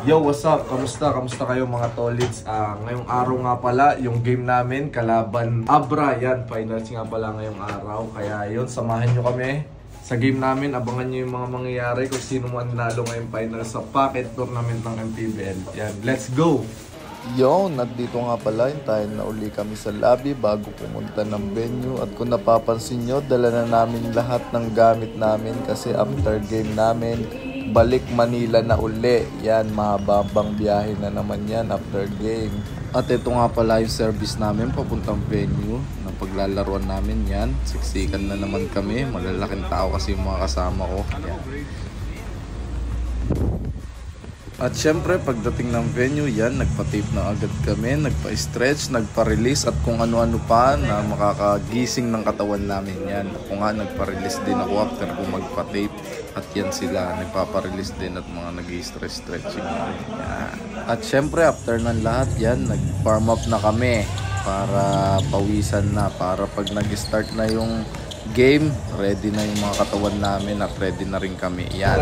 Yo, what's up? Kamusta? Kamusta kayo mga tolits? Ngayong araw nga pala, yung game namin, kalaban Abra. Yan, finals nga pala ngayong araw. Kaya yun, samahan nyo kami sa game namin. Abangan nyo yung mga mangyayari kung sino man nalo ngayong finals sa pocket tournament ng MPBL. Yan, let's go! Yo, nandito nga pala, tayo na uli kami sa lobby bago pumunta ng venue. At kung napapansin nyo, dala na namin lahat ng gamit namin kasi after game namin, balik Manila na uli. Yan, mahabang biyahe na naman yan after game. At ito nga pala yung service namin papuntang venue na paglalaruan namin. Yan, siksikan na naman kami. Malalaking tao kasi yung mga kasama ko. Yan. At syempre pagdating ng venue, yan, nagpa-tape na agad kami, nagpa-stretch, nagpa-release at kung ano-ano pa na makakagising ng katawan namin. Yan, ako nga nagpa-release din ako after kung magpa-tape. At yan sila, nagpapa-release din at mga nag-stretching. Yan. At syempre after ng lahat yan, nag-farm up na kami para pawisan na, para pag nag-start na yung game, ready na yung mga katawan namin at ready na rin kami. Yan.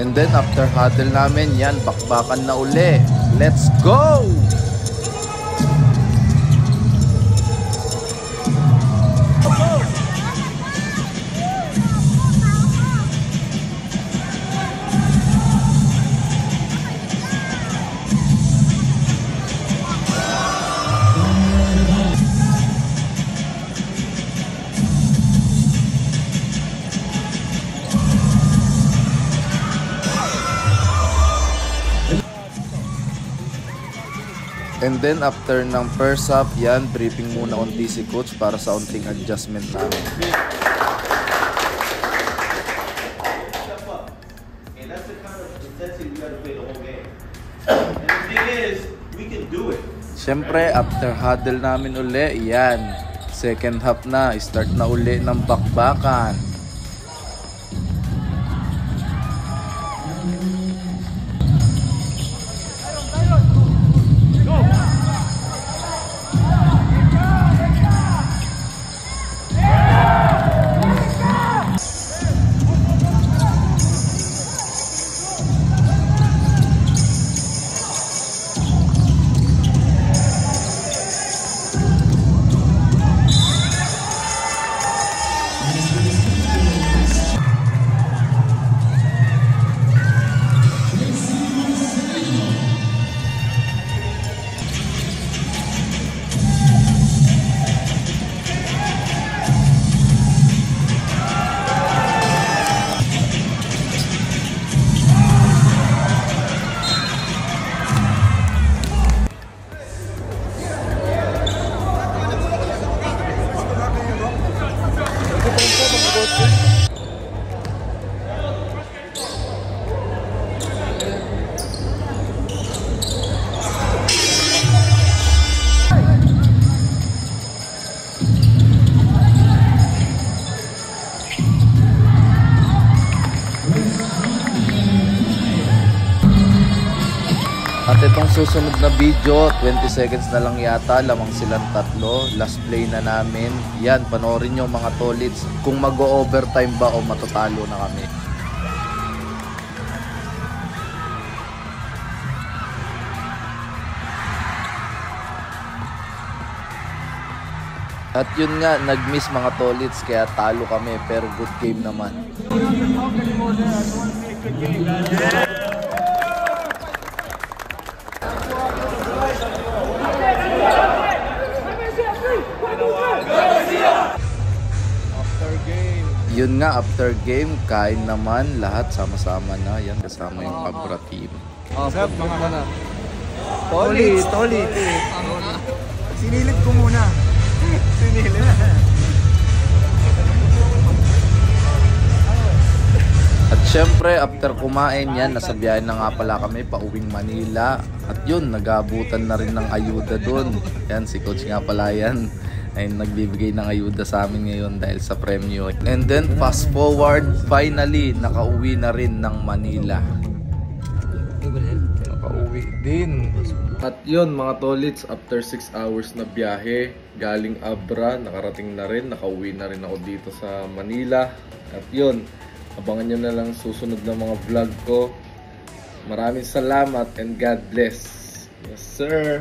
And then after huddle namin, yan, bakbakan na uli. Let's go! And then after ng first half, yan, briefing muna unti si coach para sa unting adjustment namin. Siyempre, after huddle namin uli, yan, second half na, start na uli ng bakbakan. At itong susunod na video, 20 seconds na lang yata, lamang silang tatlo. Last play na namin. Yan, panoorin nyo mga tolits kung mag-o-overtime ba o matatalo na kami. At yun nga, nag-miss mga tolits kaya talo kami, pero good game naman. Yun nga, after game, kain naman, lahat sama-sama na. Yan, kasama yung Abra team. Sab, mga mana. Tolits. Sinilip ko muna. Sinilip. At syempre, after kumain yan, nasa biyahe na nga pala kami, pauwing Manila. At yun, nag-aabutan na rin ng ayuda dun. Yan, si coach nga pala yan. Ay nagbibigay ng ayuda sa amin ngayon dahil sa premyo. And then fast forward, finally nakauwi na rin ng Manila. Nakauwi din. At yun mga tolits, after 6 hours na biyahe galing Abra, nakarating na rin, nakauwi na rin ako dito sa Manila. At yun, abangan nyo na lang susunod na mga vlog ko. Maraming salamat and God bless. Yes sir!